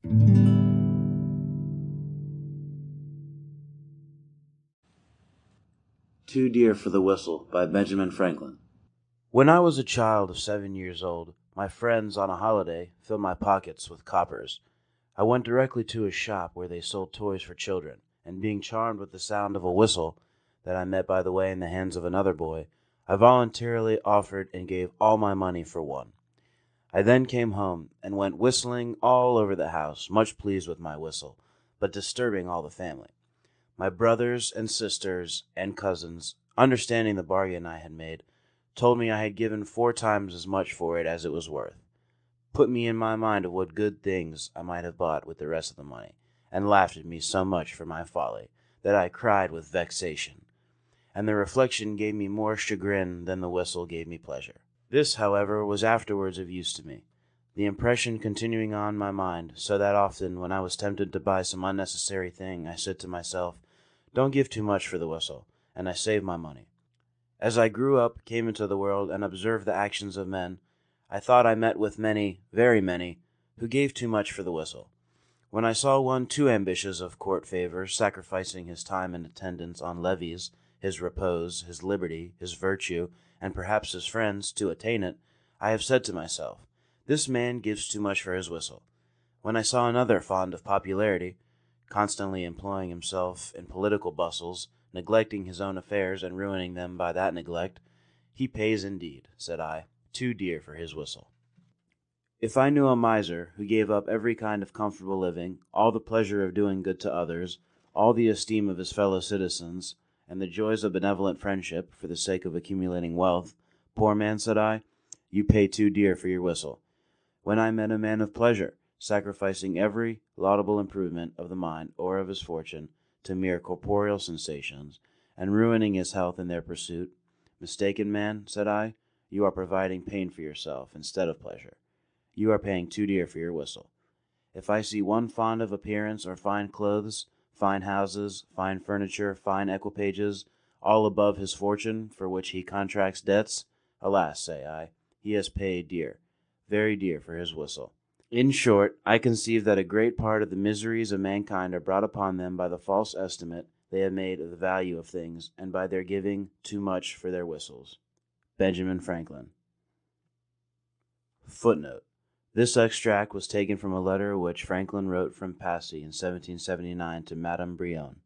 Too Dear for the Whistle by Benjamin Franklin. When I was a child of 7 years old, my friends on a holiday filled my pockets with coppers. I went directly to a shop where they sold toys for children, and being charmed with the sound of a whistle that I met by the way in the hands of another boy, I voluntarily offered and gave all my money for one. I then came home and went whistling all over the house, much pleased with my whistle, but disturbing all the family. My brothers and sisters and cousins, understanding the bargain I had made, told me I had given 4 times as much for it as it was worth, put me in my mind of what good things I might have bought with the rest of the money, and laughed at me so much for my folly that I cried with vexation, and the reflection gave me more chagrin than the whistle gave me pleasure. This, however, was afterwards of use to me, the impression continuing on my mind, so that often, when I was tempted to buy some unnecessary thing, I said to myself, "Don't give too much for the whistle," and I saved my money. As I grew up, came into the world, and observed the actions of men, I thought I met with many, very many, who gave too much for the whistle. When I saw one too ambitious of court favor, sacrificing his time and attendance on levees, his repose, his liberty, his virtue, and perhaps his friends, to attain it, I have said to myself, "This man gives too much for his whistle." When I saw another fond of popularity, constantly employing himself in political bustles, neglecting his own affairs and ruining them by that neglect, "He pays indeed," said I, "too dear for his whistle." If I knew a miser who gave up every kind of comfortable living, all the pleasure of doing good to others, all the esteem of his fellow citizens, and the joys of benevolent friendship for the sake of accumulating wealth, "Poor man," said I, "you pay too dear for your whistle." When I met a man of pleasure, sacrificing every laudable improvement of the mind or of his fortune to mere corporeal sensations, and ruining his health in their pursuit, "Mistaken man," said I, "you are providing pain for yourself instead of pleasure. You are paying too dear for your whistle." If I see one fond of appearance or fine clothes, fine houses, fine furniture, fine equipages, all above his fortune, for which he contracts debts, alas, say I, he has paid dear, very dear for his whistle. In short, I conceive that a great part of the miseries of mankind are brought upon them by the false estimate they have made of the value of things, and by their giving too much for their whistles. Benjamin Franklin. Footnote. This extract was taken from a letter which Franklin wrote from Passy in 1779 to Madame Brionne.